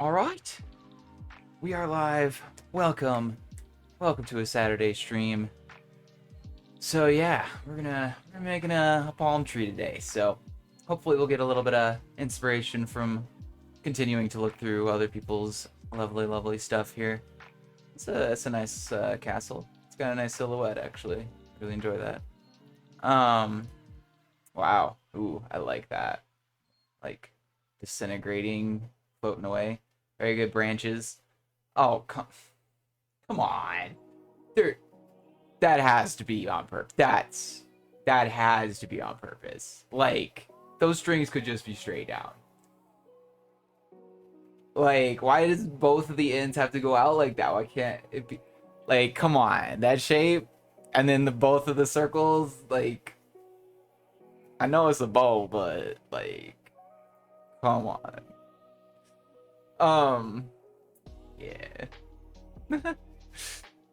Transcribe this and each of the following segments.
All right, we are live. Welcome to a Saturday stream. So yeah, we're making a palm tree today. So hopefully we'll get a little bit of inspiration from continuing to look through other people's lovely stuff here. It's a nice castle. It's got a nice silhouette actually. Really enjoy that. Um, wow. Ooh, I like that. Like disintegrating, floating away. Very good branches. Oh, come on. There, that has to be on purpose. That has to be on purpose. Like, those strings could just be straight down. Like, why does both of the ends have to go out like that? Why can't it be like, come on, that shape, and then the both of the circles, like, I know it's a bow, but like, come on. Um, yeah.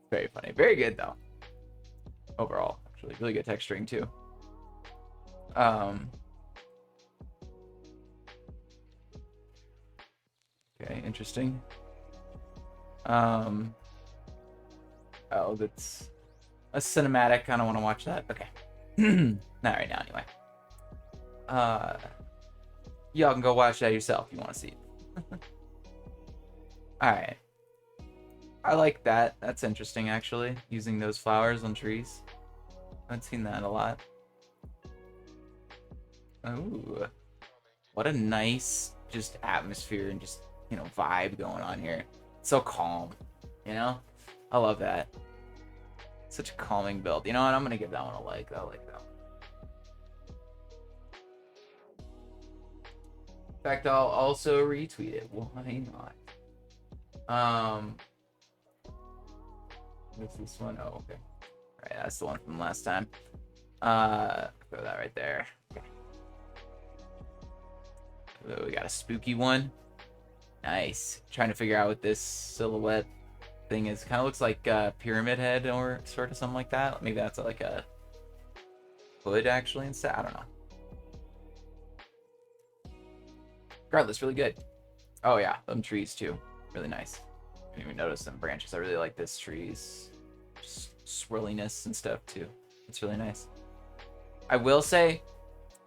Very funny. Very good though. Overall, actually, really good texturing too. Um, okay, interesting. Um, oh, that's a cinematic. I don't want to watch that. Okay, not right now anyway. Uh, y'all can go watch that yourself if you want to see it. All right, I like that. That's interesting actually. Using those flowers on trees. I haven't seen that a lot. Ooh, what a nice just atmosphere and just vibe going on here. It's so calm, you know. I love that. Such a calming build. You know what? I'm gonna give that one a like. I like that one. In fact, I'll also retweet it. Why not? What's this one? Oh, okay. All right, that's the one from last time. Throw that right there. Okay. So we got a spooky one. Nice. Trying to figure out what this silhouette thing is. Kind of looks like a pyramid head or sort of something like that. Maybe that's like a hood actually instead. I don't know. Regardless, really good. Oh yeah, them trees too. Really nice. I didn't even notice them branches. I really like this trees. Just swirliness and stuff too. It's really nice. I will say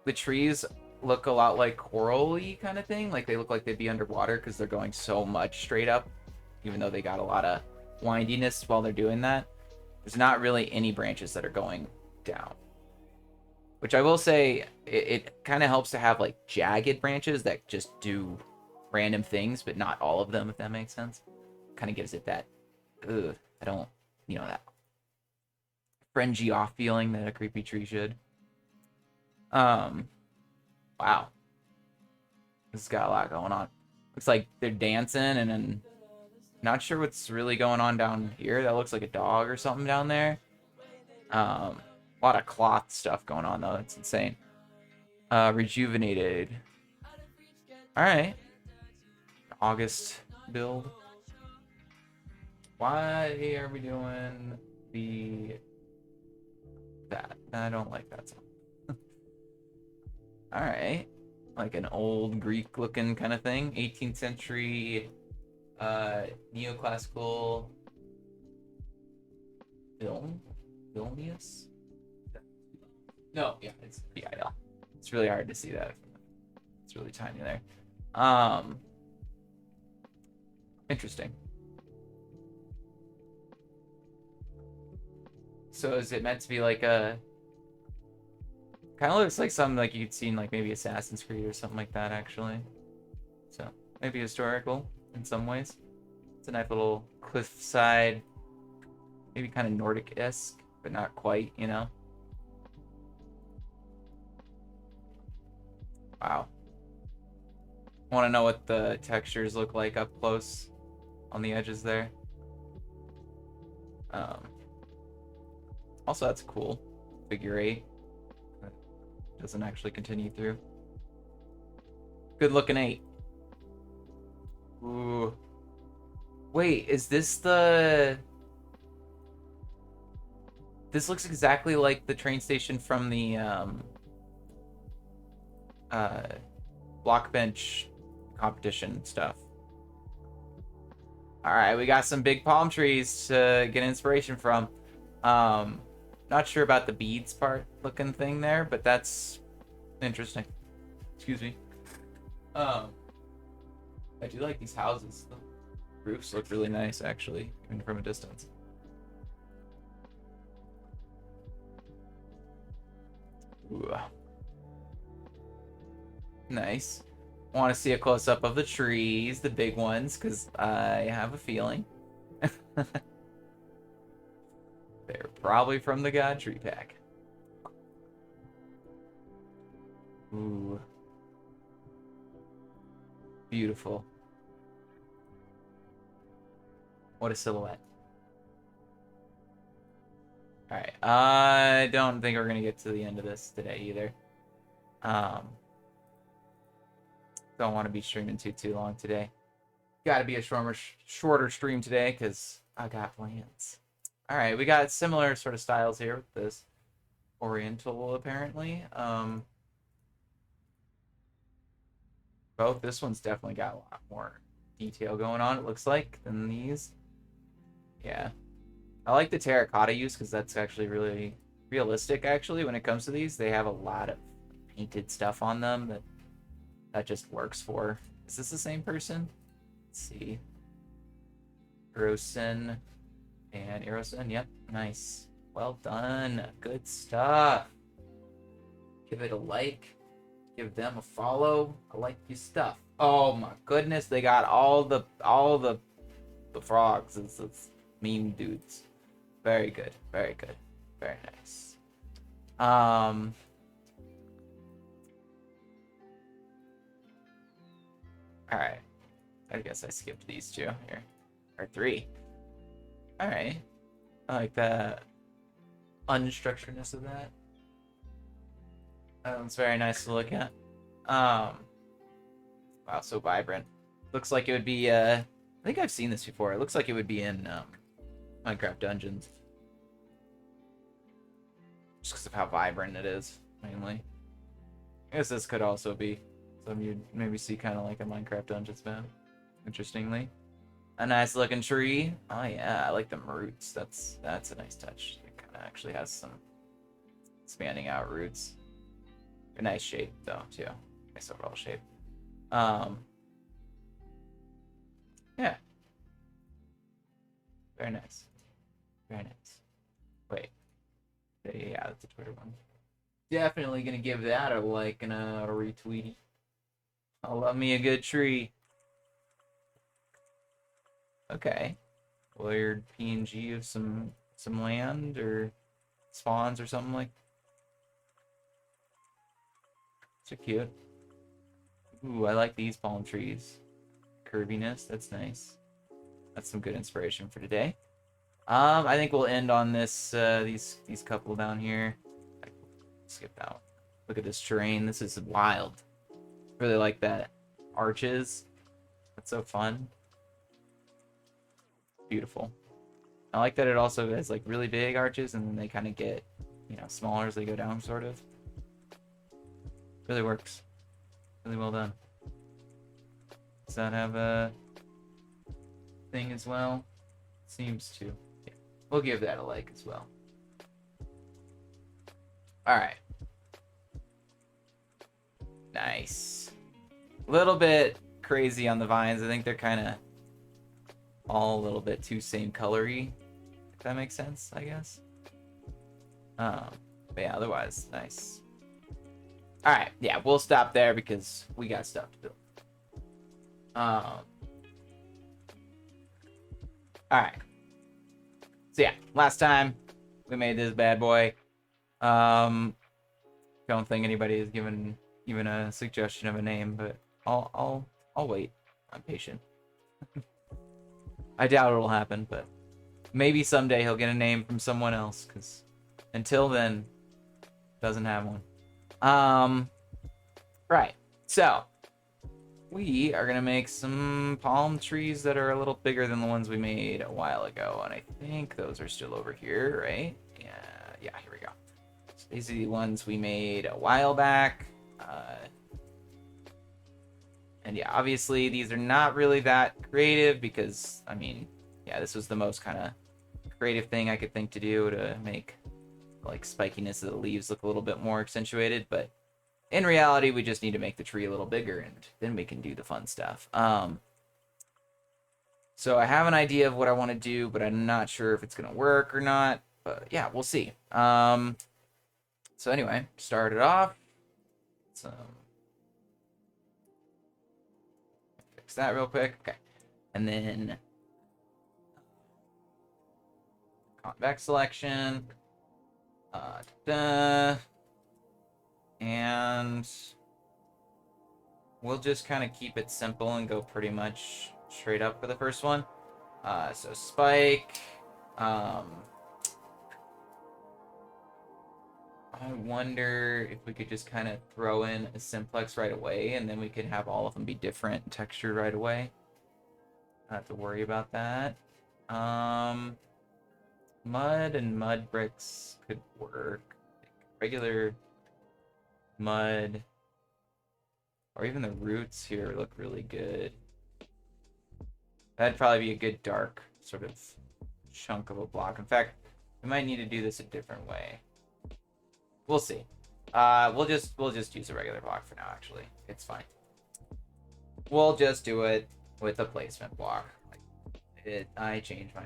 the trees look a lot like coral-y kind of thing. Like they look like they'd be underwater because they're going so much straight up, even though they got a lot of windiness while they're doing that. There's not really any branches that are going down. Which I will say, it kind of helps to have like jagged branches that just do random things, but not all of them, if that makes sense. Kind of gives it that, ugh, I don't, that fringy off feeling that a creepy tree should. Wow. This has got a lot going on. Looks like they're dancing, and then not sure what's really going on down here. That looks like a dog or something down there. A lot of cloth stuff going on though. It's insane. Rejuvenated. All right. August build. Why are we doing that? I don't like that song. All right. Like an old Greek looking kind of thing. 18th century neoclassical film. Filmius? No, yeah, it's BIL. It's really hard to see that. It's really tiny there. Interesting. So is it meant to be like a kind of looks like something like you'd seen like maybe Assassin's Creed or something like that actually. So maybe historical in some ways. It's a nice little cliffside, maybe kind of Nordic-esque, but not quite, Wow. I want to know what the textures look like up close on the edges there. Also, that's cool. Figure 8. That doesn't actually continue through. Good looking 8. Ooh. Wait, is this the... This looks exactly like the train station from the block bench competition stuff. All right, we got some big palm trees to get inspiration from. Um, Not sure about the beads part looking thing there, but that's interesting. Excuse me. Um, I do like these houses. The roofs look really nice, actually, even from a distance. Ooh. Nice. Want to see a close-up of the trees, the big ones, because I have a feeling they're probably from the God Tree Pack. Ooh. Beautiful. What a silhouette. Alright, I don't think we're going to get to the end of this today either. Don't want to be streaming too long today. Got to be a shorter stream today because I got plans. Alright, we got similar sort of styles here with this Oriental, apparently. Both. This one's definitely got a lot more detail going on, it looks like, than these. Yeah. I like the terracotta use because that's actually really realistic, actually, when it comes to these. They have a lot of painted stuff on them that just works for. Is this the same person? Let's see. Erosin and Erosin. Yep, nice. Well done. Good stuff. Give it a like. Give them a follow. I like your stuff. Oh my goodness, they got all the frogs. It's meme dudes. Very good. Very good. Very nice. All right. I guess I skipped these two here. Or three. All right. I like the unstructuredness of that. It's very nice to look at. Wow, so vibrant. Looks like it would be, I think I've seen this before. It looks like it would be in Minecraft Dungeons. Just because of how vibrant it is, mainly. I guess this could also be something you'd maybe see kind of like a Minecraft Dungeons map. Interestingly. A nice looking tree. Oh yeah, I like the roots. That's a nice touch. It kind of actually has some expanding out roots. A nice shape though too. Nice overall shape. Yeah. Very nice. Very nice. Wait. Yeah, that's a Twitter one. Definitely gonna give that a like and a retweety. I love me a good tree. Okay. Weird PNG of some land or spawns or something like. So cute. Ooh, I like these palm trees. Curviness, that's nice. That's some good inspiration for today. I think we'll end on this these couple down here. Skip out. Look at this terrain. This is wild. Really like that arches. That's so fun. Beautiful. I like that it also has like really big arches and then they kind of get, you know, smaller as they go down, sort of. Really works. Really well done. Does that have a thing as well? Seems to. Yeah. We'll give that a like as well. Alright. Nice. A little bit crazy on the vines. I think they're kind of all a little bit too same colory. If that makes sense, I guess. But yeah, otherwise, nice. Alright, yeah, we'll stop there because we got stuff to build. Alright. So yeah, last time we made this bad boy. Don't think anybody has given even a suggestion of a name, but I'll wait. I'm patient. I doubt it'll happen, but maybe someday he'll get a name from someone else, because until then, doesn't have one. Right. So, we are going to make some palm trees that are a little bigger than the ones we made a while ago, and I think those are still over here, right? Yeah, here we go. So these are the ones we made a while back. And yeah, obviously these are not really that creative because, I mean, yeah, this was the most kind of creative thing I could think to do to make like spikiness of the leaves look a little bit more accentuated, but in reality we just need to make the tree a little bigger and then we can do the fun stuff. So I have an idea of what I want to do, but I'm not sure if it's gonna work or not, but yeah, we'll see. So anyway, start it off. So fix that real quick. Okay, and then convex selection. And we'll just kind of keep it simple and go pretty much straight up for the first one. So spike. I wonder if we could just kind of throw in a simplex right away, and then we could have all of them be different texture right away. Not have to worry about that. Mud and mud bricks could work. Regular mud, or even the roots here look really good. That'd probably be a good dark sort of chunk of a block. In fact, we might need to do this a different way. We'll see. We'll just use a regular block for now. Actually, it's fine. We'll just do it with a placement block. I changed my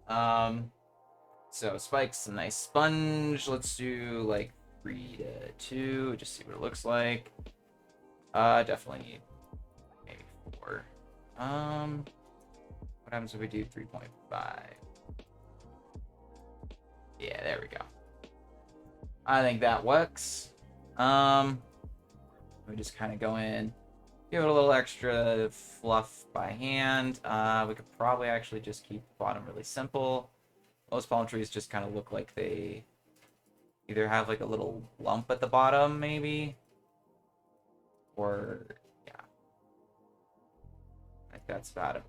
mind. So spike's a nice sponge. Let's do like 3 to 2. Just see what it looks like. Definitely need maybe 4. What happens if we do 3.5? Yeah, there we go. I think that works. We just kind of go in, give it a little extra fluff by hand. We could probably actually just keep the bottom really simple. Most palm trees just kind of look like they either have like a little lump at the bottom, maybe, or yeah, I think that's about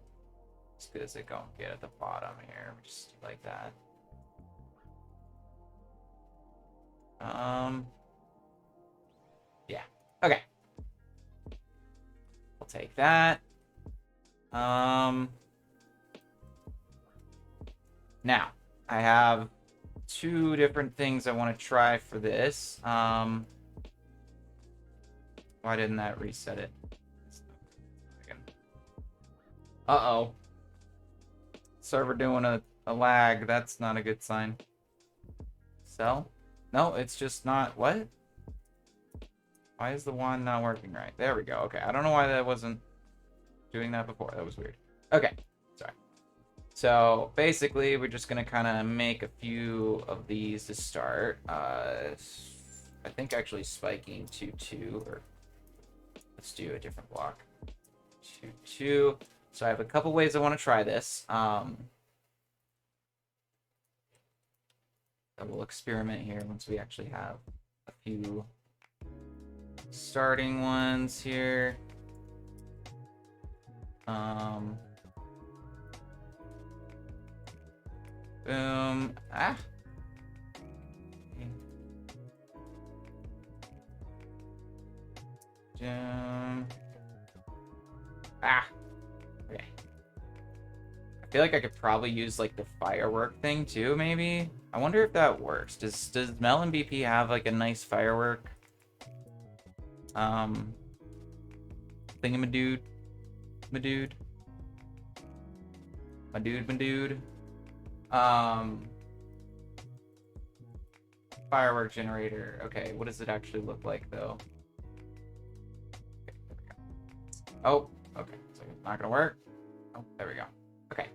as good as it gonna get at the bottom here. Just like that. Yeah. Okay. We'll take that. Now I have 2 different things I want to try for this. Why didn't that reset it? Uh-oh. Server doing a lag. That's not a good sign. Sell? No, it's just not. What? Why is the wand not working right? There we go. Okay, I don't know why that wasn't doing that before. That was weird. Okay, sorry. So basically, we're just gonna kind of make a few of these to start. I think actually spiking 2-2, or let's do a different block. 2-2. So I have a couple ways I want to try this. We'll experiment here once we actually have a few starting ones here. Boom. Ah. Ah. Okay. I feel like I could probably use like the firework thing too, maybe. I wonder if that works. Does Melon BP have like a nice firework thingamadude? My dude. Firework generator. Okay, what does it actually look like though? Okay, there we go. Oh, okay. So it's not gonna work. Oh, there we go. Okay.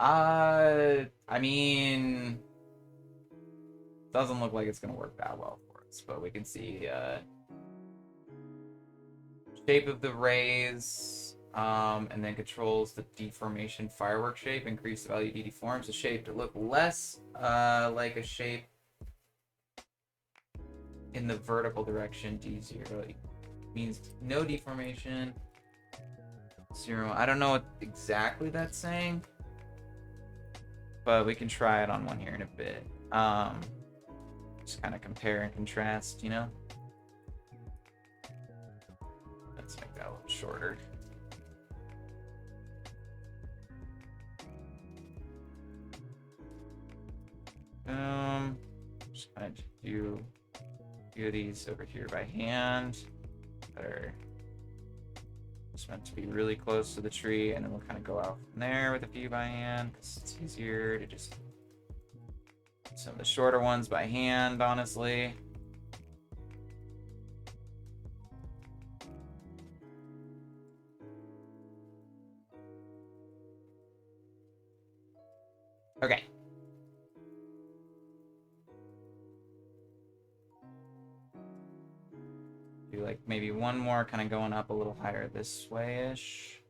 I mean, doesn't look like it's gonna work that well for us, but we can see shape of the rays, and then controls the deformation firework shape. Increase the value deforms the shape to look less like a shape in the vertical direction. D0 means no deformation. 0. I don't know what exactly that's saying, but we can try it on one here in a bit. Just kind of compare and contrast, you know. Let's make that a little shorter. Just kind of do a few of these over here by hand that are just meant to be really close to the tree, and then we'll kind of go out from there with a few by hand because it's easier to just some of the shorter ones by hand, honestly. Okay. Do like maybe one more kind of going up a little higher this way-ish.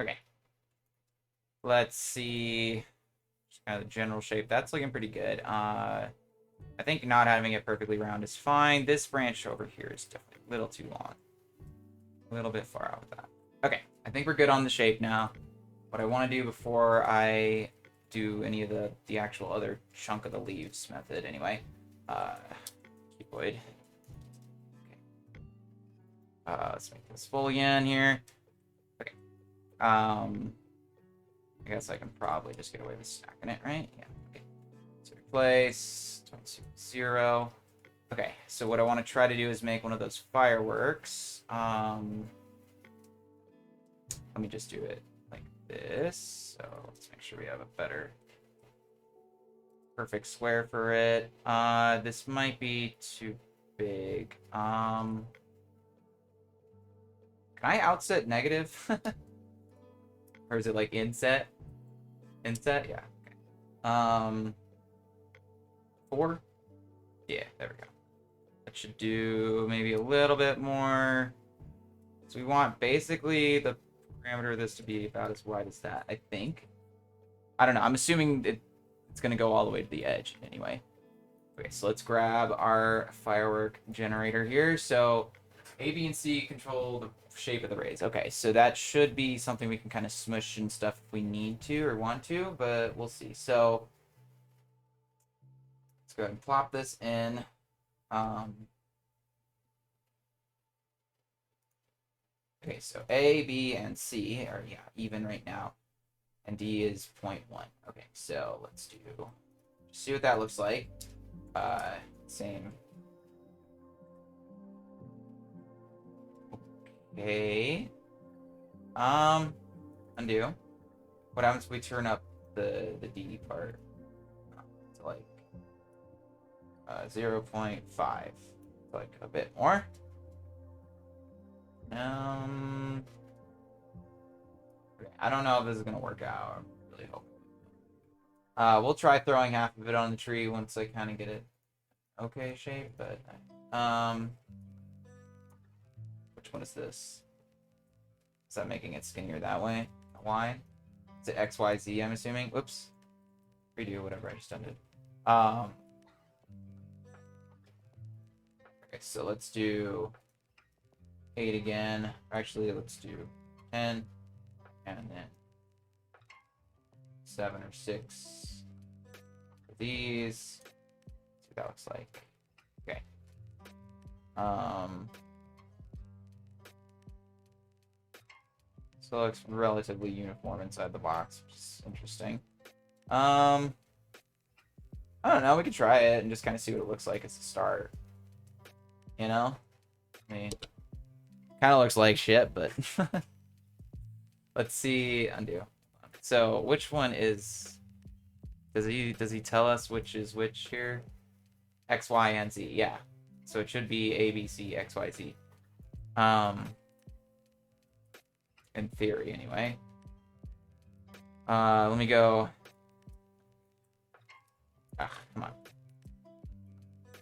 Okay. Let's see. Just kind of the general shape. That's looking pretty good. I think not having it perfectly round is fine. This branch over here is definitely a little too long. A little bit far out with that. Okay, I think we're good on the shape now. What I want to do before I do any of the actual other chunk of the leaves method anyway. Cuboid. Okay. Let's make this full again here. Okay. I guess I can probably just get away with stacking it, right? Yeah. Okay. So replace 0. Okay, so what I want to try to do is make one of those fireworks. Let me just do it like this. So let's make sure we have a better perfect square for it. This might be too big. Can I outset negative? Or is it like inset? Inset? Yeah. Okay. 4? Yeah, there we go. That should do maybe a little bit more. So we want basically the parameter of this to be about as wide as that, I think. I don't know. I'm assuming it's going to go all the way to the edge anyway. Okay, so let's grab our firework generator here. So A, B, and C control the shape of the rays. Okay, so that should be something we can kind of smush and stuff if we need to or want to, but we'll see. So let's go ahead and plop this in. Okay, so A, B, and C are, yeah, even right now. And D is 0.1. Okay, so let's see what that looks like. Same. Okay. Undo. What happens if we turn up the D part to like 0.5? Like a bit more. I don't know if this is gonna work out. I really hope. We'll try throwing half of it on the tree once I kind of get it okay shape, but which one is this? Is that making it skinnier that way? Y? Is it X, Y, Z, I'm assuming? Whoops. Redo whatever I just done did. Okay, so let's do 8 again. Actually, let's do 10. And then 7 or 6 for these. See what that looks like. Okay. So it looks relatively uniform inside the box, which is interesting. I don't know. We could try it and just kind of see what it looks like as a start. You know? I mean, kind of looks like shit, but let's see. Undo. So which one is? Does he tell us which is which here? X, Y, and Z. Yeah. So it should be A, B, C, X, Y, Z. In theory, anyway. Let me go. Come on.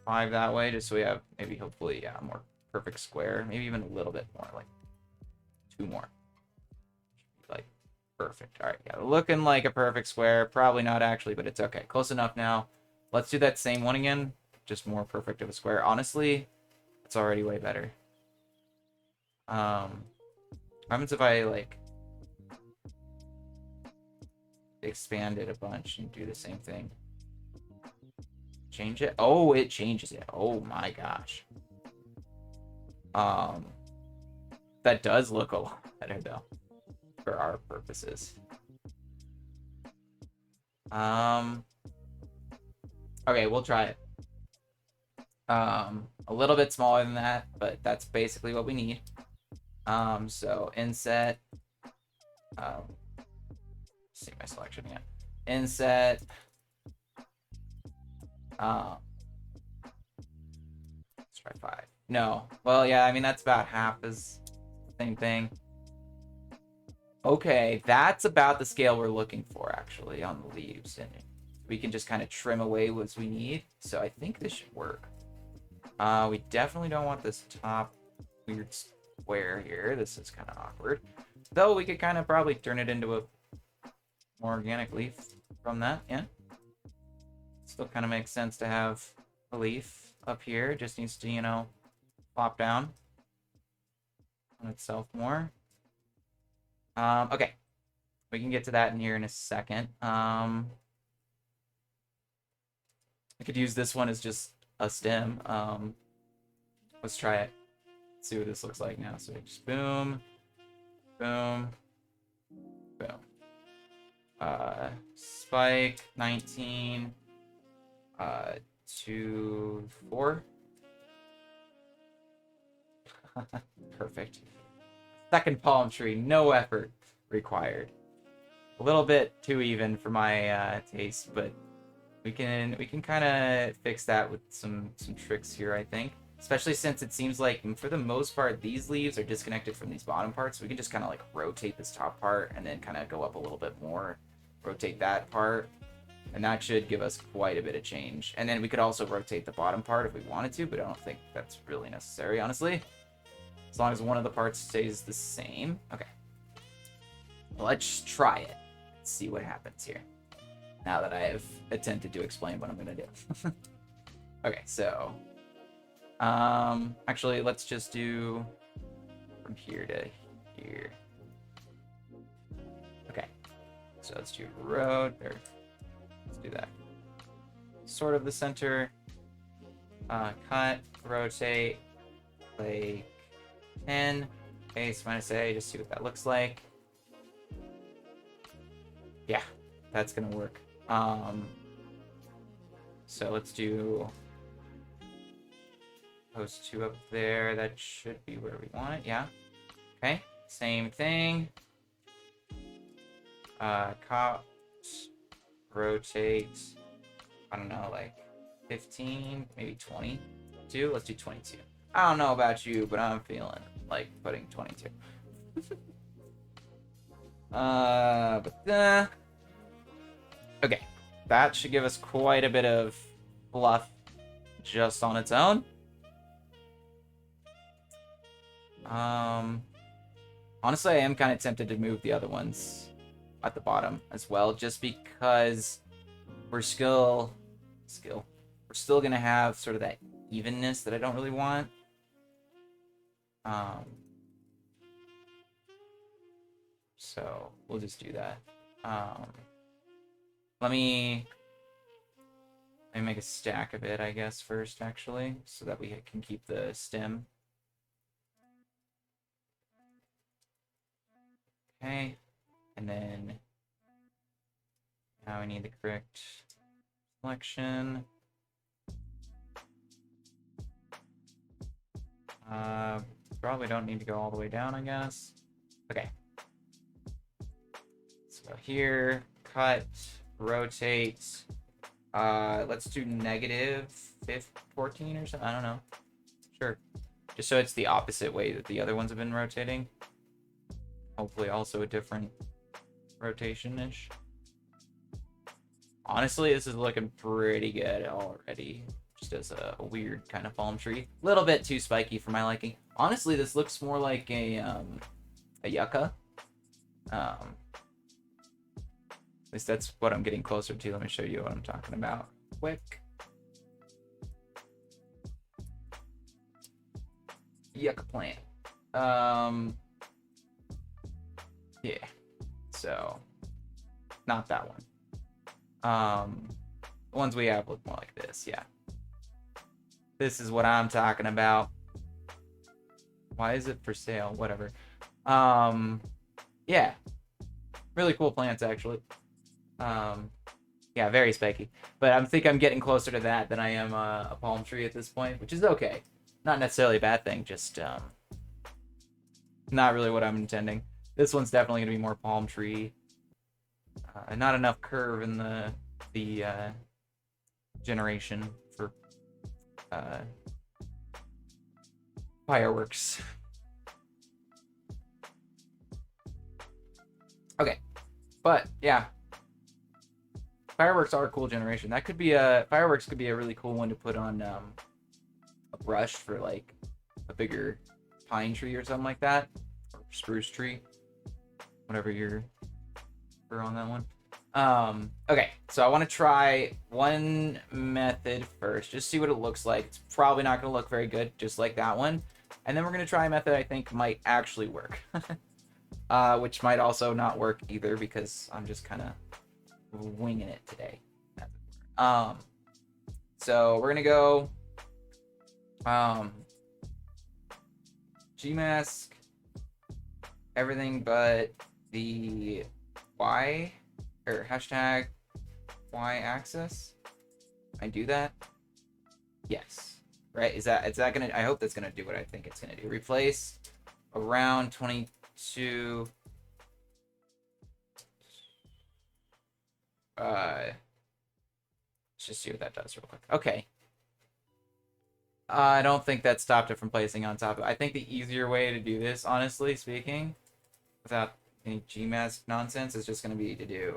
5 that way, just so we have maybe hopefully a more perfect square. Maybe even a little bit more, like 2 more. Like perfect. All right, yeah, looking like a perfect square. Probably not actually, but it's okay. Close enough now. Let's do that same one again. Just more perfect of a square. Honestly, it's already way better. What happens if I like expand it a bunch and do the same thing? change it? Oh, it changes it. Oh my gosh. Um, that does look a lot better though, for our purposes. Okay, we'll try it. A little bit smaller than that, but that's basically what we need. So inset, see my selection again. Inset, let's try 5. No, well, yeah, I mean, that's about half as same thing. Okay, that's about the scale we're looking for, actually, on the leaves. And we can just kind of trim away what we need. So I think this should work. We definitely don't want this top weird square here. This is kind of awkward. Though we could kind of probably turn it into a more organic leaf from that, yeah. Still kind of makes sense to have a leaf up here. It just needs to, you know, plop down on itself more. Okay. We can get to that in here in a second. I could use this one as just a stem. Let's try it. Let's see what this looks like now. So just boom, boom, boom. Spike 19, 2, 4. Perfect. Second palm tree, no effort required. A little bit too even for my taste, but we can kind of fix that with some tricks here, I think. Especially since it seems like, for the most part, these leaves are disconnected from these bottom parts. So we can just kind of like rotate this top part and then kind of go up a little bit more. Rotate that part. And that should give us quite a bit of change. And then we could also rotate the bottom part if we wanted to, but I don't think that's really necessary, honestly. As long as one of the parts stays the same. Okay. Well, let's try it. Let's see what happens here. Now that I have attempted to explain what I'm going to do. Okay, so... actually, let's just do from here to here. Okay. So let's do road, or let's do that. Sort of the center. Cut, rotate, like 10. Base minus A, just see what that looks like. Yeah, that's gonna work. So let's do those 2 up there. That should be where we want it. Yeah. Okay. Same thing. Cut, rotate. I don't know, like 15, maybe 22. Let's do 22. I don't know about you, but I'm feeling like putting 22. Okay, that should give us quite a bit of fluff just on its own. Honestly, I am kind of tempted to move the other ones at the bottom as well, just because we're still gonna have sort of that evenness that I don't really want. So we'll just do that. Let me make a stack of it, I guess, first, actually, so that we can keep the stem. Okay, and then now I need the correct selection. Probably don't need to go all the way down, I guess. Okay. So here, cut, rotate. Let's do negative 14 or something. I don't know. Sure. Just so it's the opposite way that the other ones have been rotating. Hopefully also a different rotation-ish. Honestly, this is looking pretty good already. Just as a weird kind of palm tree. A little bit too spiky for my liking. Honestly, this looks more like a yucca. At least that's what I'm getting closer to. Let me show you what I'm talking about quick. Yucca plant. Yeah. So, not that one. The ones we have look more like this, yeah. This is what I'm talking about. Why is it for sale? Whatever. Yeah. Really cool plants, actually. Yeah, very spiky. But I think I'm getting closer to that than I am a palm tree at this point, which is okay. Not necessarily a bad thing, just not really what I'm intending. This one's definitely going to be more palm tree. Not enough curve in the generation for fireworks. Okay, but yeah, fireworks are a cool generation. That could be fireworks could be a really cool one to put on a brush for like a bigger pine tree or something like that, or spruce tree, whatever you're on that one. Okay, so I want to try one method first, just see what it looks like. It's probably not going to look very good, just like that one. And then we're going to try a method I think might actually work. Which might also not work either because I'm just kind of winging it today. So we're going to go Gmask, everything but the Y, or hashtag Y axis. I do that? Yes. Right? Is that gonna, I hope that's gonna do what I think it's gonna do. Replace around 22. Let's just see what that does real quick. Okay. I don't think that stopped it from placing on top of it. I think the easier way to do this, honestly speaking, without any Gmask nonsense, is just going to be to do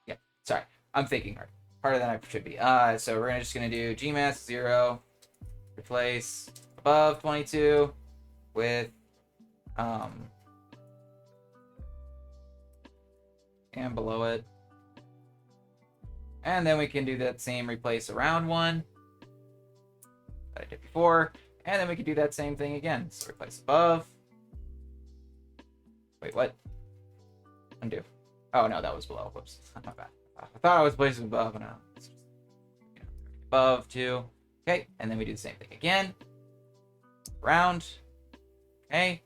yeah, sorry. I'm thinking harder than I should be. So we're just going to do Gmask 0, replace above 22 with and below it. And then we can do that same replace around 1 that I did before. And then we can do that same thing again. So replace above. Wait, what? Undo. Oh, no, that was below. Whoops. My bad. I thought I was placing above. No. It's just, above 2. Okay. And then we do the same thing again. Round. Okay.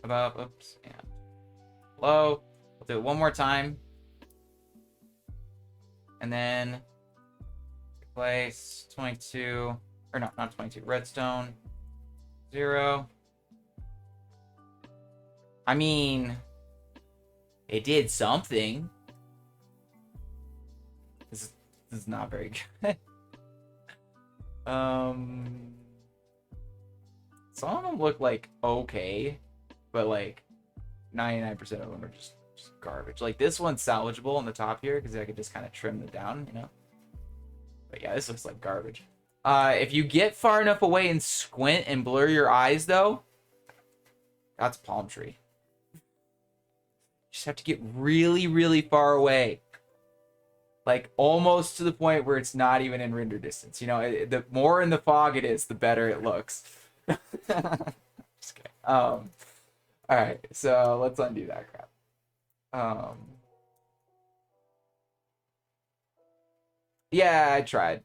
Above. Oops. And below. We'll do it one more time. And then replace 22, or no, not 22, redstone 0. I mean, it did something. This is not very good. Some of them look like okay, but like 99% of them are just garbage. Like this one's salvageable on the top here because I could just kind of trim it down, you know. But yeah, this looks like garbage. If you get far enough away and squint and blur your eyes, though, that's palm tree. You just have to get really, really far away. Like almost to the point where it's not even in render distance. You know, the more in the fog it is, the better it looks. Just kidding. All right, so let's undo that crap. Yeah, I tried.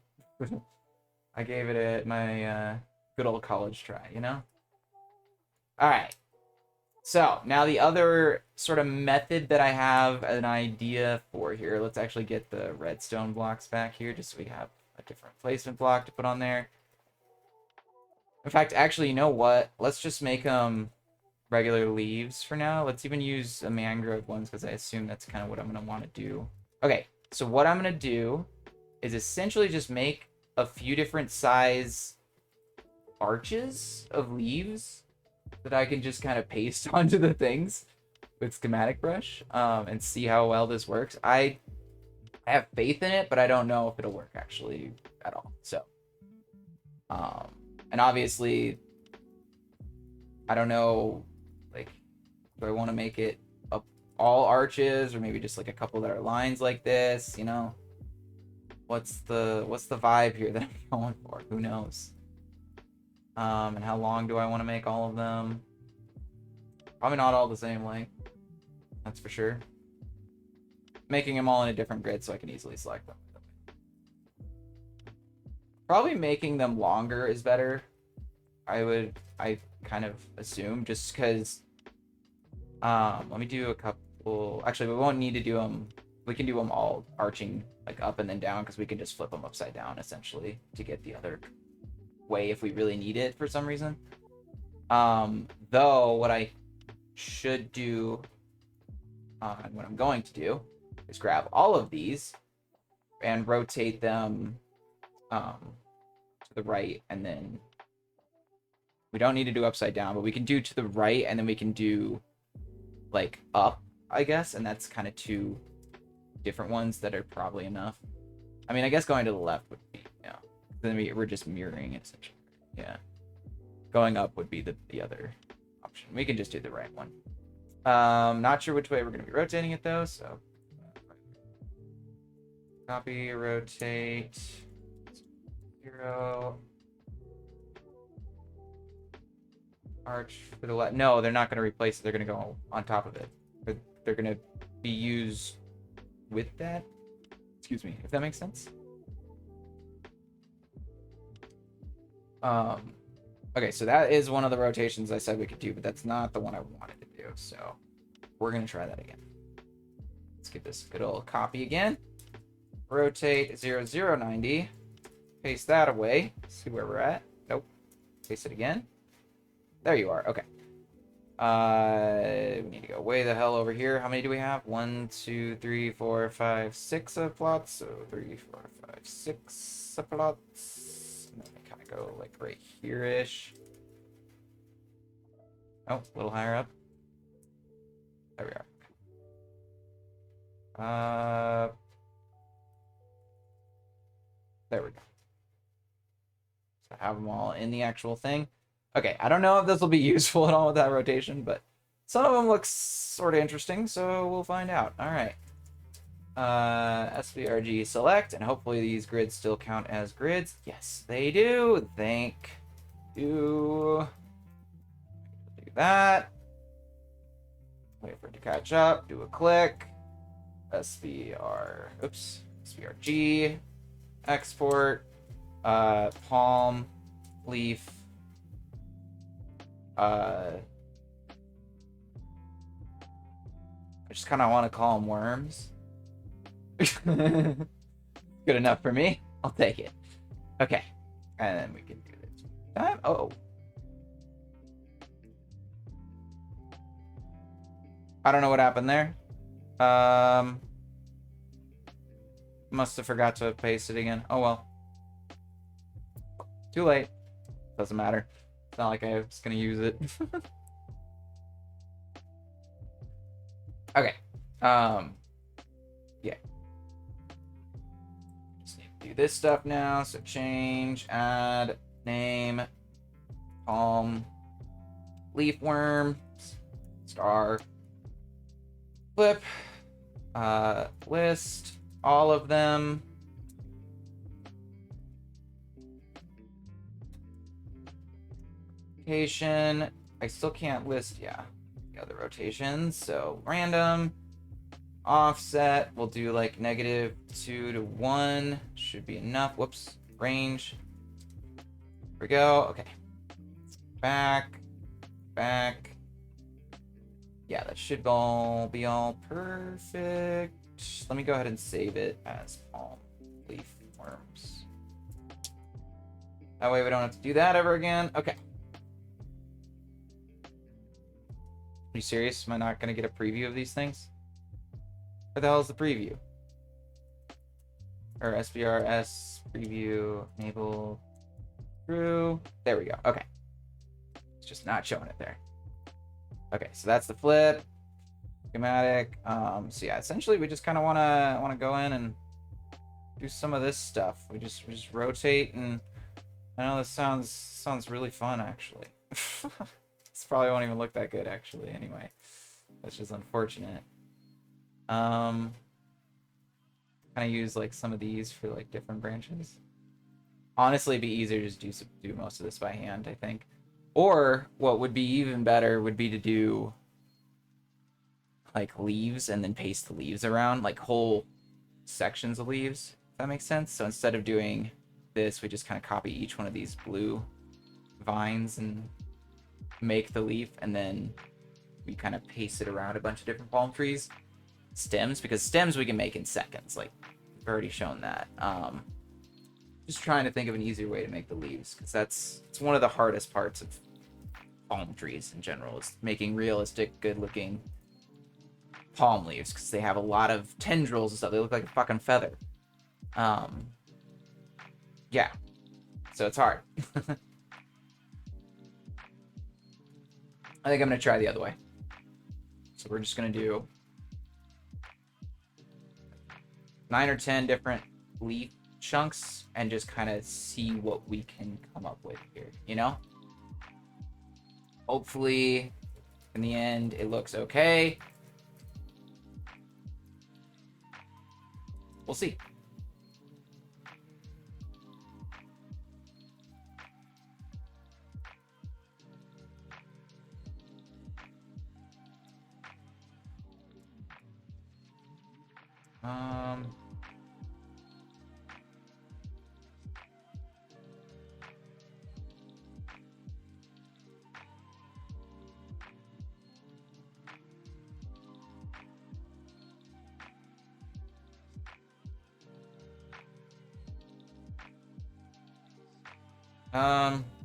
I gave it my good old college try, you know? All right. So now the other sort of method that I have an idea for here, let's actually get the redstone blocks back here just so we have a different placement block to put on there. In fact, actually, you know what? Let's just make them regular leaves for now. Let's even use a mangrove ones because I assume that's kind of what I'm going to want to do. Okay, so what I'm going to do is essentially just make a few different size arches of leaves that I can just kind of paste onto the things with schematic brush and see how well this works. I have faith in it, but I don't know if it'll work actually at all. So, and obviously, I don't know, like, do I want to make it up all arches or maybe just like a couple that are lines like this, you know? what's the vibe here that I'm going for? Who knows? And how long do I want to make all of them? Probably not all the same length. That's for sure. Making them all in a different grid so I can easily select them. Probably making them longer is better. I kind of assume, just because let me do a couple. Actually, we won't need to do them. We can do them all arching like up and then down, because we can just flip them upside down essentially to get the other way if we really need it for some reason. Though what I should do, and what I'm going to do, is grab all of these and rotate them to the right, and then we don't need to do upside down, but we can do to the right, and then we can do like up, I guess, and that's kind of two different ones that are probably enough. I mean, I guess going to the left would be, yeah. Then we're just mirroring it essentially. Yeah. Going up would be the other option. We can just do the right one. Not sure which way we're going to be rotating it though, so copy, rotate, 0. Arch for the left. No, they're not going to replace it. They're going to go on top of it. They're going to be used with that. Excuse me, if that makes sense. Okay, so that is one of the rotations I said we could do, but that's not the one I wanted to do. So we're going to try that again. Let's get this good old copy again. Rotate 0, 0, 90. Paste that away. See where we're at. Nope. Paste it again. There you are. Okay. We need to go way the hell over here. How many do we have? 1, 2, 3, 4, 5, 6 subplots. So 3, 4, 5, 6 subplots. And then we kind of go like right here-ish. Oh, a little higher up. There we are. There we go. So have them all in the actual thing. Okay, I don't know if this will be useful at all with that rotation, but some of them look sort of interesting, so we'll find out. All right. SVRG select, and hopefully these grids still count as grids. Yes, they do. Thank you. Do that. Wait for it to catch up. Do a click. SVRG. Export. Palm. Leaf. I just kind of want to call them worms. Good enough for me. I'll take it. Okay. And then we can do this time. Oh. I don't know what happened there. Must have forgot to paste it again. Oh well. Too late. Doesn't matter. It's not like I was gonna use it. Okay. Yeah. Just need to do this stuff now. So change, add, name, palm, leaf worm, star, flip, list, all of them. Rotation. I still can't list, yeah, the other rotations. So random, offset. We'll do like -2 to 1. Should be enough. Whoops. Range. Here we go. Okay. Back. Back. Yeah, that should all be all perfect. Let me go ahead and save it as palm leaf worms. That way we don't have to do that ever again. Okay. Are you serious? Am I not going to get a preview of these things? Where the hell is the preview? Or SBRS preview enable true. There we go. Okay. It's just not showing it there. Okay, so that's the flip. Schematic. So yeah, essentially we just kind of want to go in and do some of this stuff. We just rotate, and I know this sounds really fun actually. This probably won't even look that good actually anyway. That's just unfortunate. kind of use like some of these for like different branches. Honestly, it'd be easier to just do most of this by hand, I think. Or what would be even better would be to do like leaves and then paste the leaves around, like whole sections of leaves, if that makes sense. So instead of doing this, we just kind of copy each one of these blue vines and make the leaf, and then we kind of paste it around a bunch of different palm trees. Stems, because stems we can make in seconds, like we've already shown that. Just trying to think of an easier way to make the leaves, because it's one of the hardest parts of palm trees in general, is making realistic, good-looking palm leaves, because they have a lot of tendrils and stuff. They look like a fucking feather. Yeah, so it's hard. I think I'm gonna try the other way. So we're just gonna do 9 or 10 different leaf chunks and just kind of see what we can come up with here, you know? Hopefully, in the end, it looks okay. We'll see.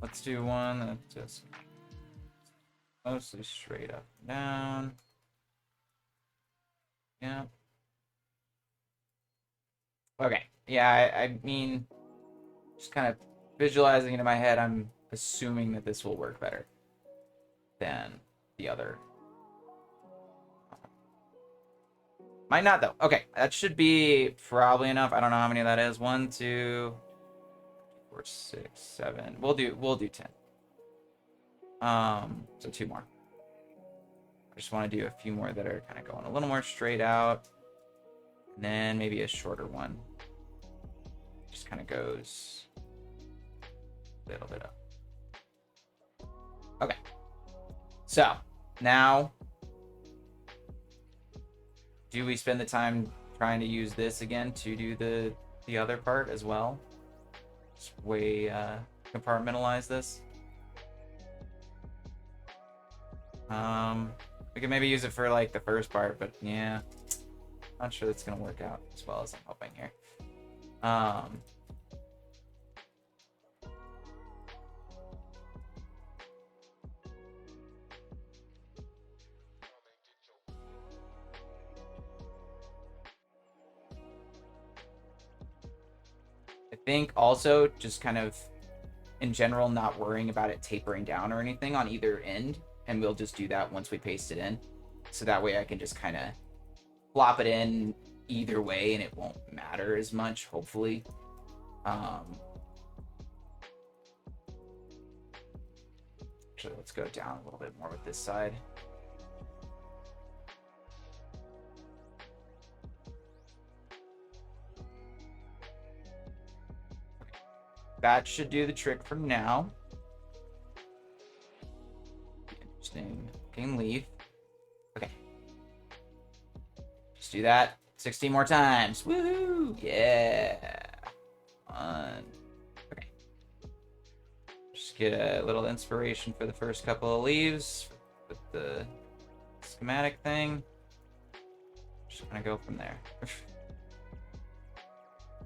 Let's do one that's just mostly straight up and down. Yeah. Okay. Yeah, I mean, just kind of visualizing it in my head, I'm assuming that this will work better than the other. Might not, though. Okay, that should be probably enough. I don't know how many that is. 1, 2, 4, 6, 7. We'll do 10. So 2 more. I just want to do a few more that are kind of going a little more straight out. And then maybe a shorter one. Just kind of goes a little bit up. Okay. So, now, do we spend the time trying to use this again to do the other part as well? Just compartmentalize this. We can maybe use it for like the first part, but yeah, not sure that's gonna work out as well as I'm hoping here. I think also just kind of in general not worrying about it tapering down or anything on either end, and we'll just do that once we paste it in, so that way I can just kind of plop it in either way and it won't matter as much, hopefully. Actually, let's go down a little bit more with this side. That should do the trick for now. Interesting looking leaf. Okay. Just do that 16 more times. Woohoo! Yeah. Fun. Okay. Just get a little inspiration for the first couple of leaves with the schematic thing. Just kind of go from there.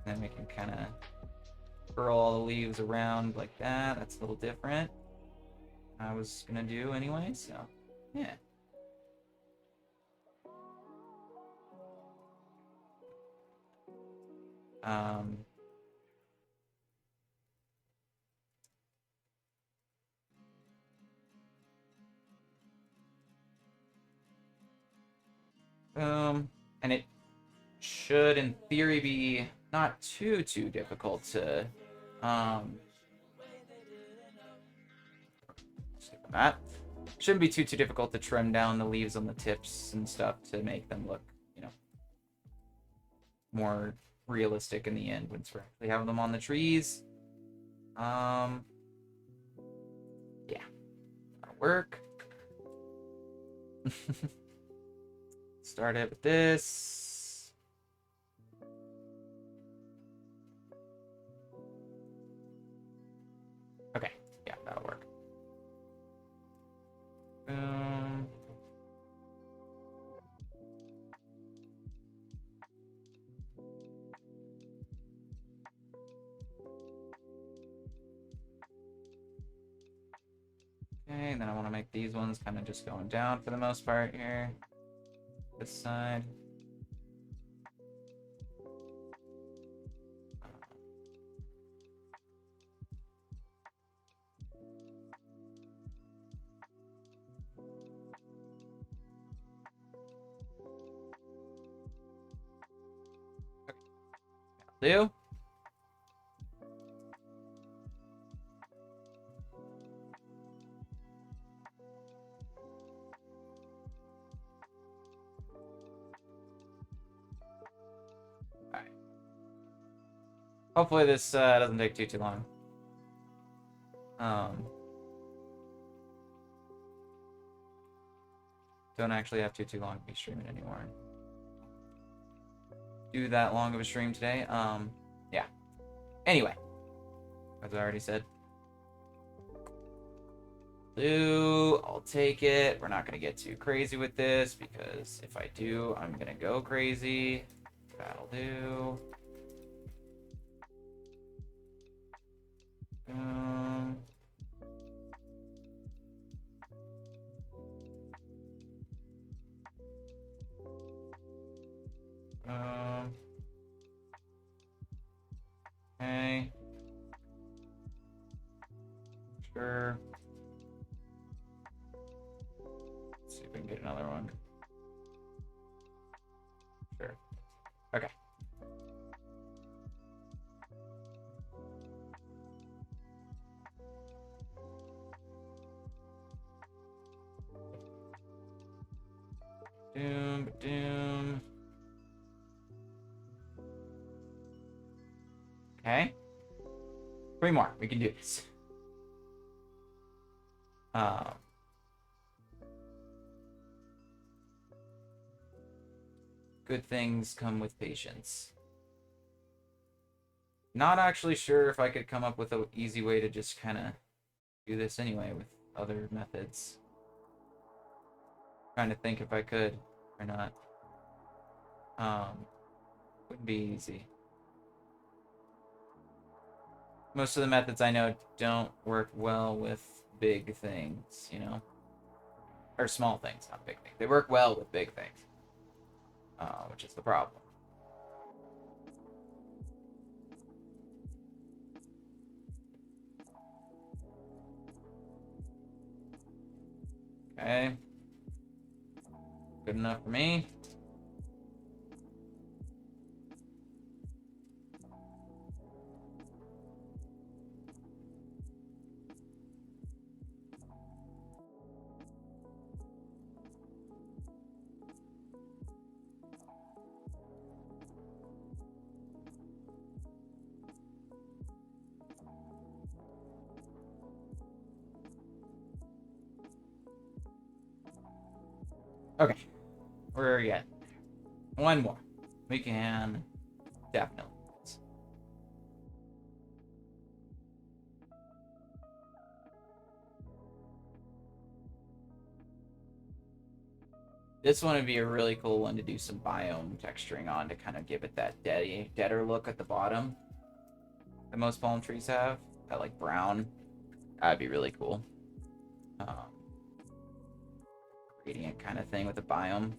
Then we can kind of curl all the leaves around like that. That's a little different. I was gonna do anyway, so yeah. And it should, in theory, be not too difficult to that. Shouldn't be too difficult to trim down the leaves on the tips and stuff to make them look, you know, more realistic in the end once we're actually having them on the trees. Yeah, that'll work. Start it with this. Okay, yeah, that'll work. Boom. Okay, and then I want to make these ones kind of just going down for the most part here. This side. Do. Alright. Hopefully this doesn't take too long. Don't actually have too long to be streaming anymore. Do that long of a stream today. Yeah. Anyway, as I already said. Blue, I'll take it. We're not gonna get too crazy with this because if I do, I'm gonna go crazy. That'll do. Okay. Sure. Let's see if we can get another one. Sure. Okay. Doom, doom. Okay. 3 more. We can do this. Good things come with patience. Not actually sure if I could come up with an easy way to just kind of do this anyway with other methods. Trying to think if I could or not. Wouldn't be easy. Most of the methods I know don't work well with big things, you know? Or small things, not big things. They work well with big things. Which is the problem. Okay. Good enough for me. Okay. We're at 1 more. We can definitely. This one would be a really cool one to do some biome texturing on to kind of give it that deader look at the bottom that most palm trees have. That like brown. That'd be really cool. Gradient kind of thing with the biome.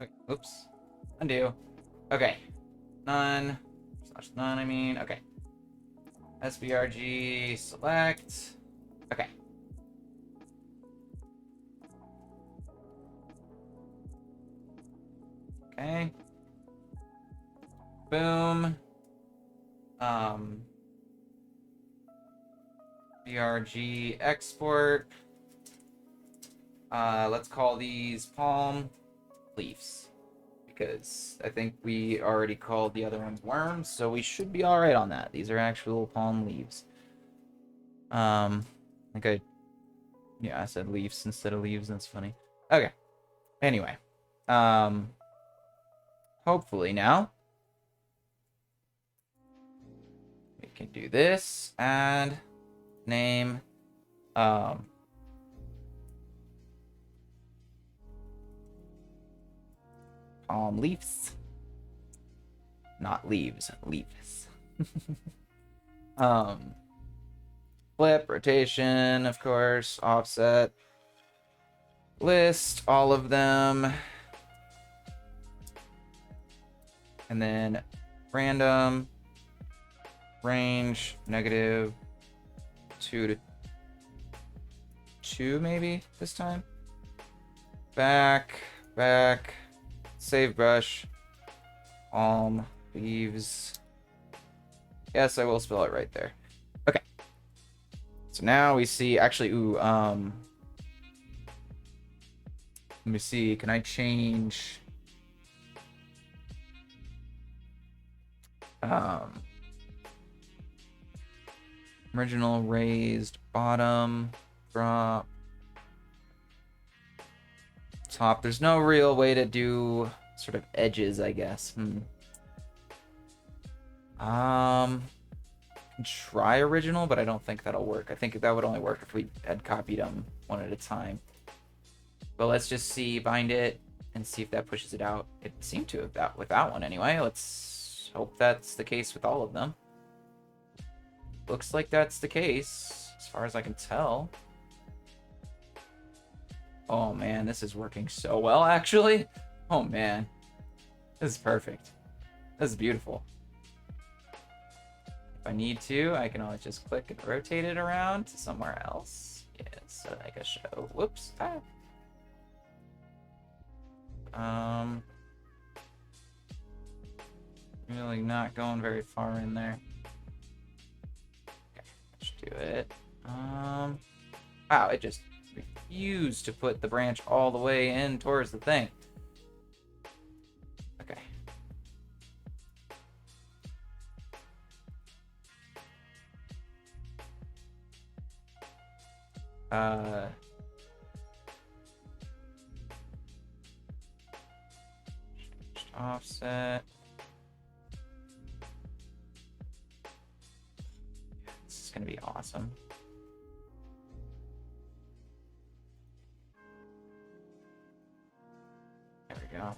Okay, oops. Undo. Okay. None. / none, I mean. Okay. SVRG select. Okay. Okay. Boom. VRG export. Let's call these palm leaves because I think we already called the other ones worms, so we should be all right on that. These are actual palm leaves. I think I said leaves instead of leaves. That's funny. Okay. Anyway, hopefully now we can do this and name, palm leaves, not leaves, leaves. Flip, rotation, of course, offset, list all of them, and then random, range, -2 to 2 maybe this time. Back, save brush, palm leaves. Yes, I will spell it right there. Okay. So now we see, actually, let me see, can I change, original raised bottom, drop, top. There's no real way to do sort of edges, I guess. Try original, but I don't think that'll work. I think that would only work if we had copied them one at a time. But let's just see, bind it, and see if that pushes it out. It seemed to have with that one anyway. Let's hope that's the case with all of them. Looks like that's the case, as far as I can tell. Oh man, this is working so well, actually. Oh man, this is perfect. This is beautiful. If I need to, I can always just click and rotate it around to somewhere else. Yes, so like a show. Whoops. Really not going very far in there. Okay, let's do it. Wow, it just refused to put the branch all the way in towards the thing. Okay. Offset. This is gonna be awesome. There we go.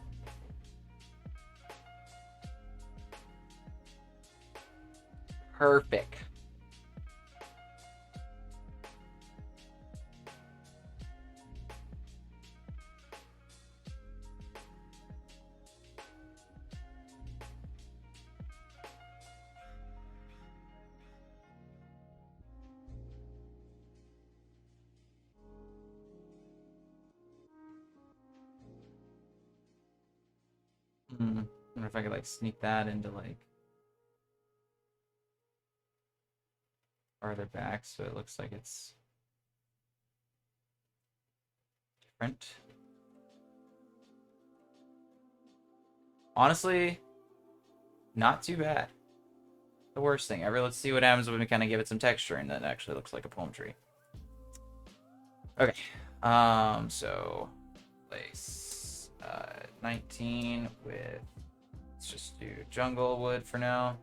Perfect. I wonder if I could like sneak that into like farther back so it looks like it's different. Honestly, not too bad. The worst thing ever. Let's see what happens when we kind of give it some texture and that actually looks like a palm tree. Okay. So place 19 with, let's just do jungle wood for now.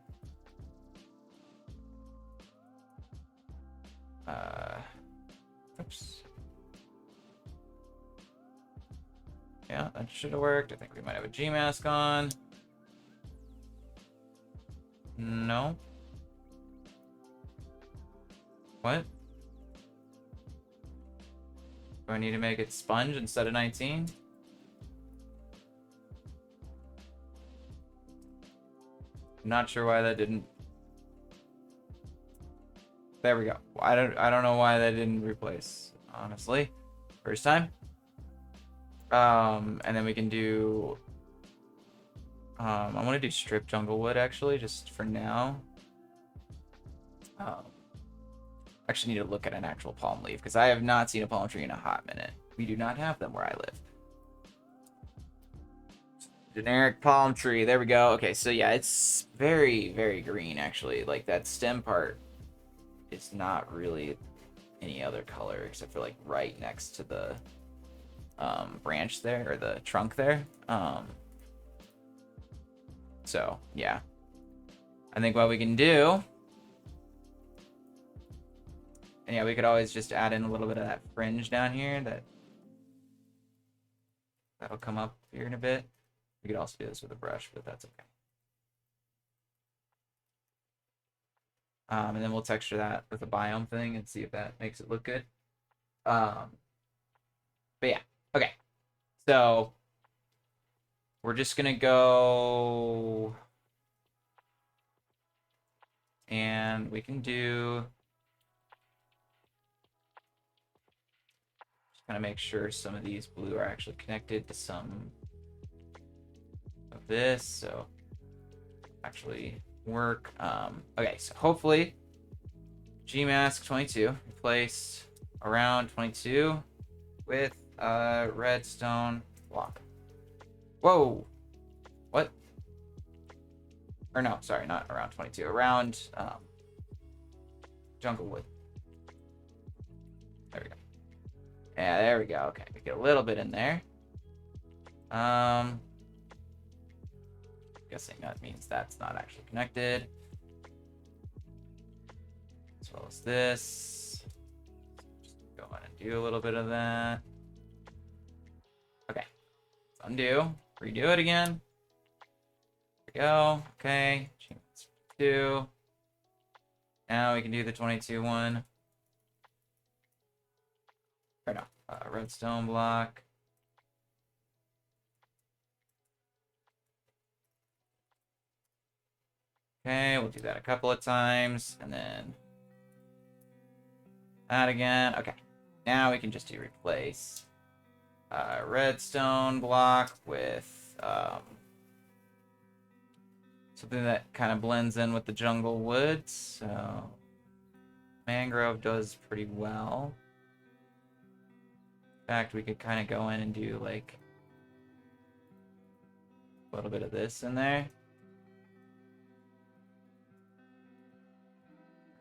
Oops. Yeah, that should have worked. I think we might have a G mask on. No. What? Do I need to make it sponge instead of 19? I'm not sure why that didn't. There we go. I don't know why that didn't replace, honestly. First time. And then we can do I want to do strip jungle wood actually, just for now. Actually need to look at an actual palm leaf because I have not seen a palm tree in a hot minute. We do not have them where I live. Generic palm tree. There we go. Okay, so yeah, it's very, very green actually. Like that stem part is not really any other color except for like right next to the branch there or the trunk there. So yeah, I think what we can do, and yeah, we could always just add in a little bit of that fringe down here that'll come up here in a bit. We could also do this with a brush, but that's okay. And then we'll texture that with a biome thing and see if that makes it look good. But yeah, okay. So we're just gonna go, and we can do, just kind of make sure some of these blue are actually connected to some of this, so actually work. Okay, so hopefully Gmask 22 replace around 22 with a redstone block. Whoa, what? Or no, sorry, not around 22, around jungle wood. There we go. Yeah, there we go. Okay, we get a little bit in there. Guessing that means that's not actually connected. As well as this. Just go ahead and do a little bit of that. Okay. Let's undo. Redo it again. There we go. Okay. Change 2. Now we can do the 22 one. Or no. Redstone block. Okay, we'll do that a couple of times, and then that again. Okay, now we can just do replace redstone block with something that kind of blends in with the jungle woods. So mangrove does pretty well. In fact, we could kind of go in and do like a little bit of this in there.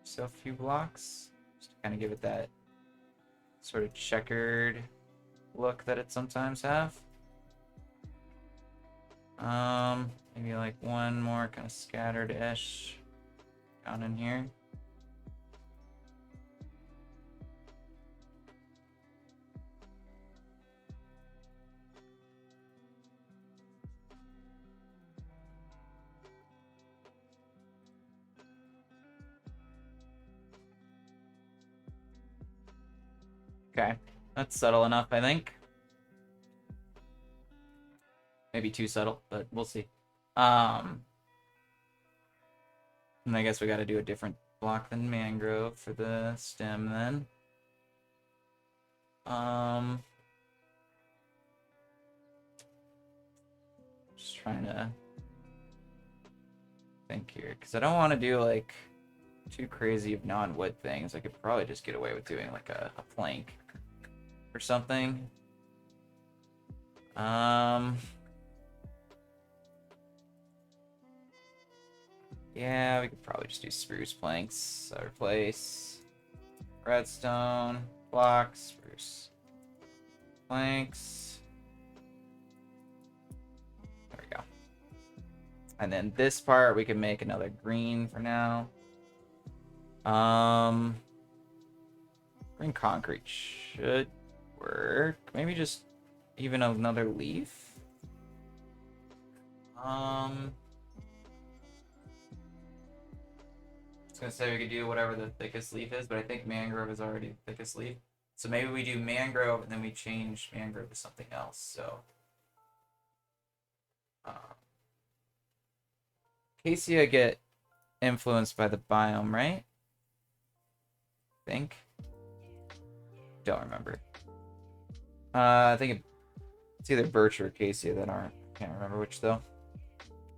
So a few blocks, just to kind of give it that sort of checkered look that it sometimes have. Maybe like one more kind of scattered-ish down in here. Okay, that's subtle enough, I think. Maybe too subtle, but we'll see. And I guess we got to do a different block than mangrove for the stem then. Just trying to think here, because I don't want to do like too crazy of non-wood things. I could probably just get away with doing like a plank or something. Yeah, we could probably just do spruce planks. Replace redstone blocks, spruce planks. There we go. And then this part we can make another green for now. Green concrete should work. Maybe just even another leaf. I was gonna say we could do whatever the thickest leaf is, but I think mangrove is already the thickest leaf. So maybe we do mangrove and then we change mangrove to something else. So Acacia get influenced by the biome, right? I think. Don't remember. I think it's either birch or acacia that aren't. Can't remember which though.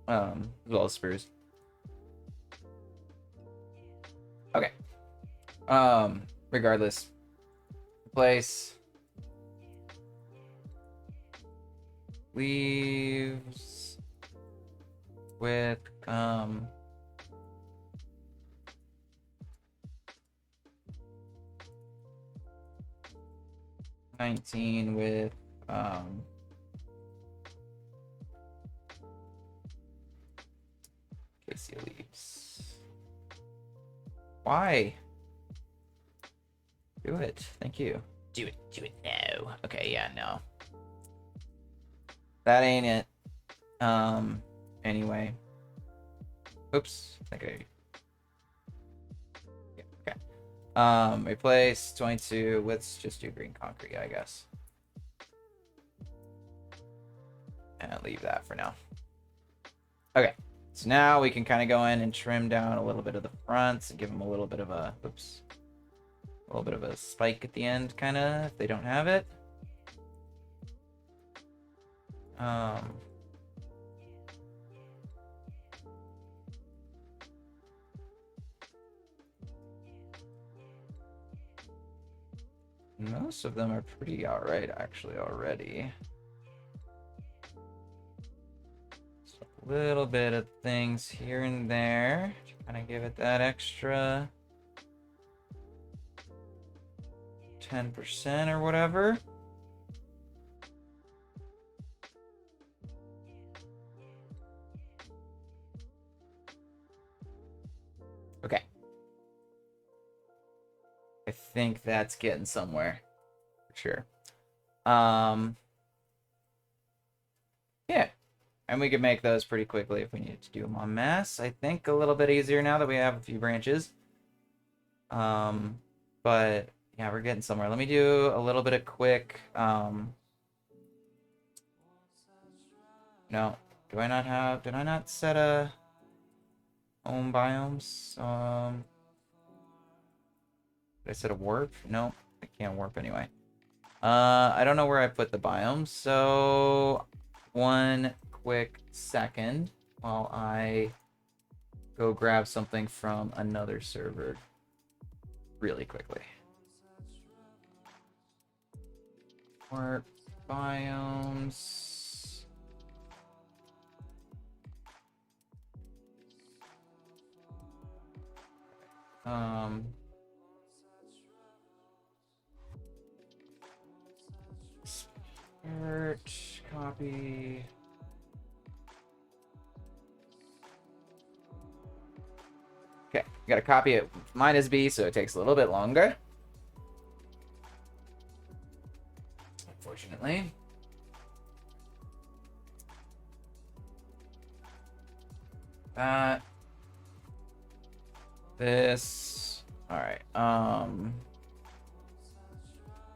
As well as spruce. Okay. Regardless. Place. Leaves. with 19 with Casey leaves. Why? Do it. Thank you. Do it. Do it. No. Okay, yeah, no. That ain't it. Anyway. Oops. I think yeah, okay. Replace 22. Let's just do green concrete, I guess. And leave that for now. Okay. So now we can kind of go in and trim down a little bit of the fronts and give them a little bit of a, oops, a little bit of a spike at the end, kind of, if they don't have it. Most of them are pretty alright, actually, already. Just a little bit of things here and there to kind of give it that extra 10% or whatever. Okay. I think that's getting somewhere. For sure. Yeah. And we could make those pretty quickly if we needed to do them en masse. I think a little bit easier now that we have a few branches. But yeah, we're getting somewhere. Let me do a little bit of quick, no. Did I not set a home biomes? Did I set a warp? No, I can't warp anyway. I don't know where I put the biomes, so one quick second while I go grab something from another server really quickly. Warp biomes. Search, copy. Okay, gotta copy it minus B, so it takes a little bit longer. Unfortunately. That. This. Alright,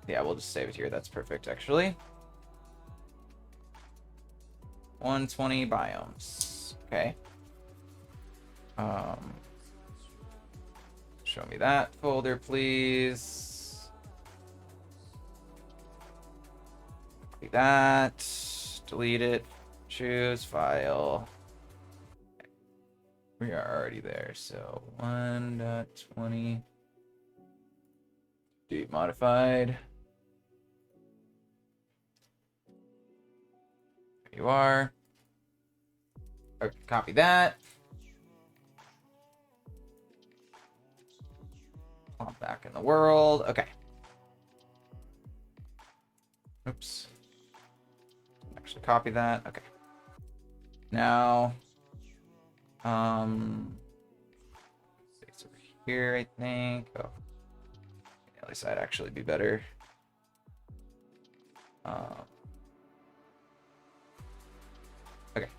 yeah, we'll just save it here. That's perfect, actually. 120 biomes. Okay. Show me that folder, please. Copy that. Delete it. Choose file. We are already there, so 1.20. Delete modified. There you are. Okay, copy that. Pop back in the world. Okay. Oops. Actually copy that. Okay. Now, it's over here, I think. Oh, the other side actually be better. Okay.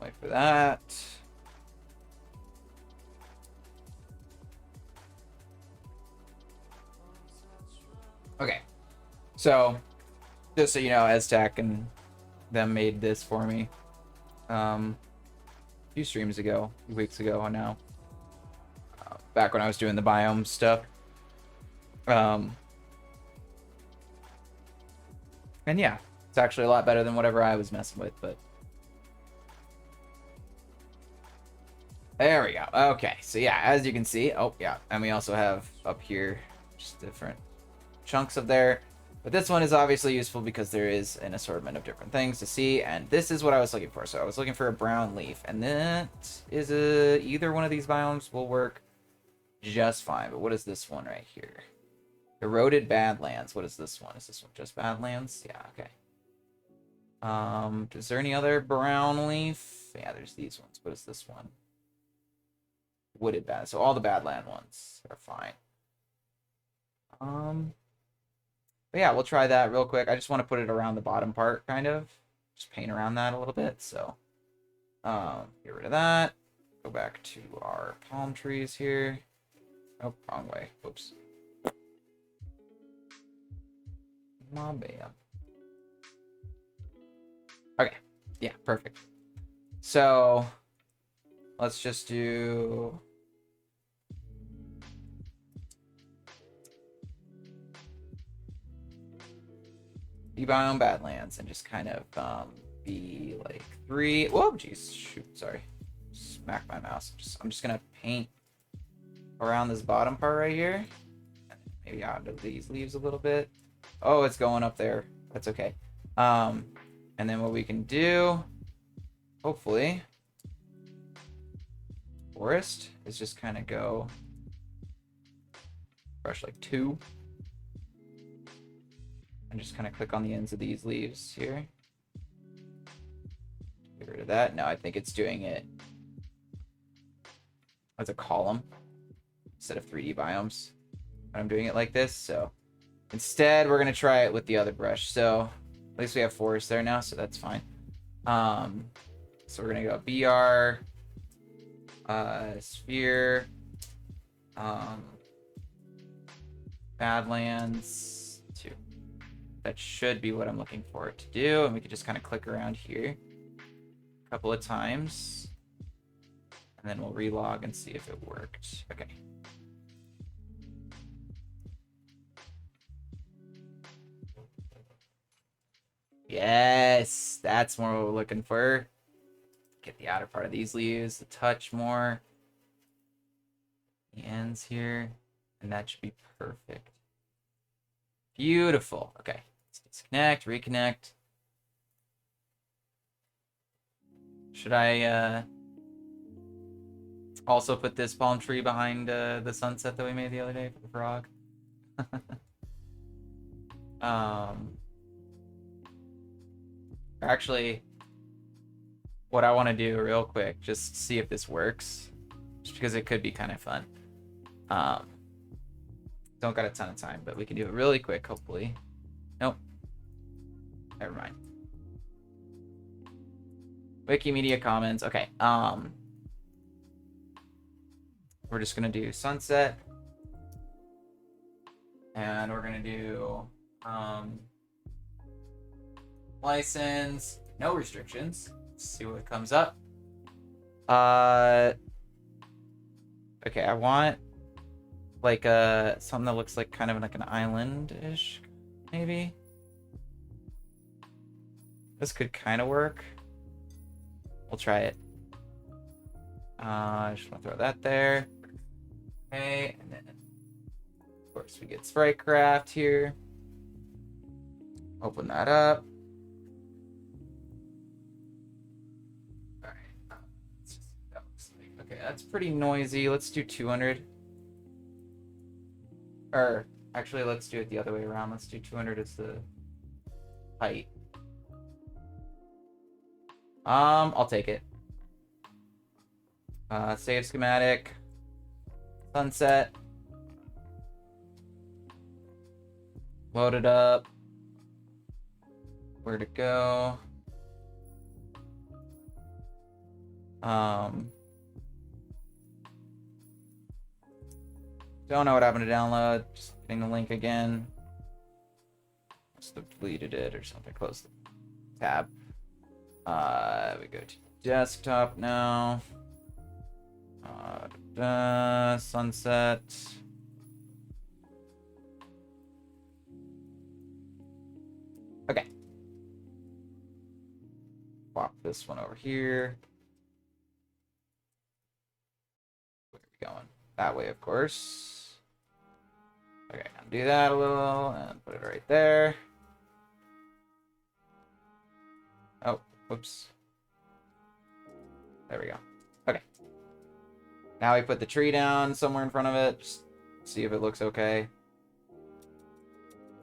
Wait for that. Okay. So, just so you know, Aztec and them made this for me. A few streams ago, a few weeks ago now. Back when I was doing the biome stuff. And yeah, it's actually a lot better than whatever I was messing with, but there we go. Okay, so yeah, as you can see, oh yeah, and we also have up here just different chunks of there. But this one is obviously useful because there is an assortment of different things to see, and this is what I was looking for. So I was looking for a brown leaf, and that is either one of these biomes will work just fine. But what is this one right here? Eroded Badlands. What is this one? Is this one just Badlands? Yeah, okay. Is there any other brown leaf? Yeah, there's these ones. What is this one? Wooded Bad. So all the Badland ones are fine. But yeah, we'll try that real quick. I just want to put it around the bottom part, kind of. Just paint around that a little bit. So, get rid of that. Go back to our palm trees here. Oh, wrong way. Whoops. My bad. Okay. Yeah, perfect. So, let's just do... Biome Badlands and just kind of be like 3. Whoa, jeez, shoot, sorry. Smack my mouse. I'm just gonna paint around this bottom part right here. Maybe out of these leaves a little bit. Oh, it's going up there. That's okay. And then what we can do, hopefully, forest is just kind of go brush like 2. And just kind of click on the ends of these leaves here. Get rid of that. No, I think it's doing it as a column instead of 3D biomes. But I'm doing it like this, so instead we're gonna try it with the other brush. So at least we have forest there now, so that's fine. So we're gonna go BR, sphere, Badlands 2. That should be what I'm looking for it to do, and we can just kind of click around here a couple of times, and then we'll relog and see if it worked. Okay. Yes, that's more what we're looking for. Get the outer part of these leaves, the touch more. The ends here, and that should be perfect. Beautiful. Okay, let's disconnect, reconnect. Should I also put this palm tree behind the sunset that we made the other day for the frog? Actually, what I want to do real quick, just see if this works, just because it could be kind of fun. Don't got a ton of time, but we can do it really quick, hopefully. Nope. Never mind. Wikimedia Commons. Okay. We're just gonna do sunset, and we're gonna do license, no restrictions. Let's see what comes up. Okay, I want like something that looks like kind of like an island-ish, maybe. This could kind of work. We'll try it. I just want to throw that there. Okay, and then of course we get Spritecraft here. Open that up. All right. Let's just see what that looks like. Okay, that's pretty noisy. Let's do 200. Or actually, let's do it the other way around. Let's do 200 as the height. I'll take it. Save schematic. Sunset. Load it up. Where to go? Don't know what happened to download. Just getting the link again. Must have deleted it or something. Close the tab. We go to desktop now. Sunset. Okay. Swap this one over here. Where are we going? That way, of course. Okay, undo that a little and put it right there. Oh, whoops. There we go. Okay. Now we put the tree down somewhere in front of it. Just see if it looks okay.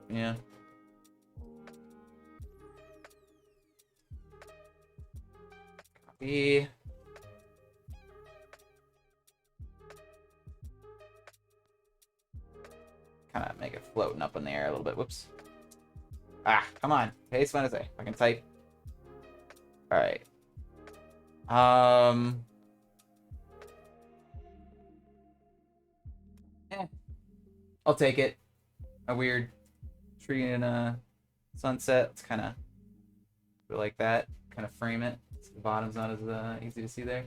Yeah. Copy. Kind of make it floating up in the air a little bit. Whoops. Ah, come on. Paste when I say. I can type. Alright. I'll take it. A weird tree in a sunset. It's kind of like that. Kind of frame it so the bottom's not as easy to see there.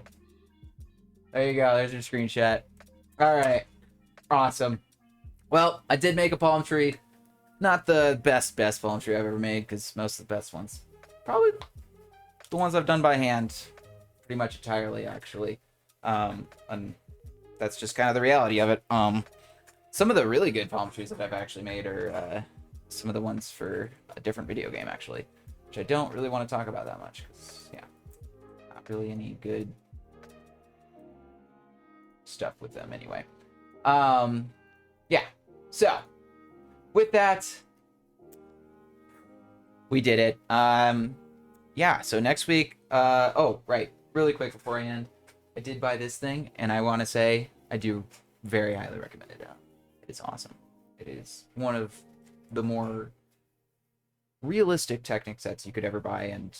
There you go. There's your screenshot. All right. Awesome. Well, I did make a palm tree. Not the best palm tree I've ever made, because most of the best ones, probably the ones I've done by hand, pretty much entirely, actually. And that's just kind of the reality of it. Some of the really good palm trees that I've actually made are some of the ones for a different video game, actually, which I don't really want to talk about that much, because, yeah, not really any good stuff with them anyway. Yeah, so with that, we did it. Yeah, so next week, oh, right, really quick before I end, I did buy this thing, and I want to say I do very highly recommend it. It's awesome. It is one of the more realistic Technic sets you could ever buy, and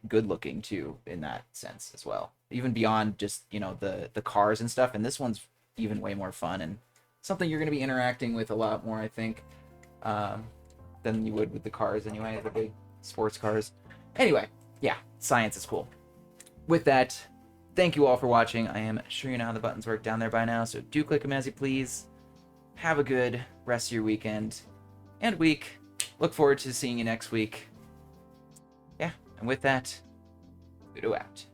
good looking too in that sense as well. Even beyond just, you know, the cars and stuff, and this one's even way more fun and something you're going to be interacting with a lot more, I think, than you would with the cars anyway, the big sports cars. Anyway, yeah, science is cool. With that, thank you all for watching. I am sure you know how the buttons work down there by now, so do click them as you please. Have a good rest of your weekend and week. Look forward to seeing you next week. Yeah, and with that, Pluto out.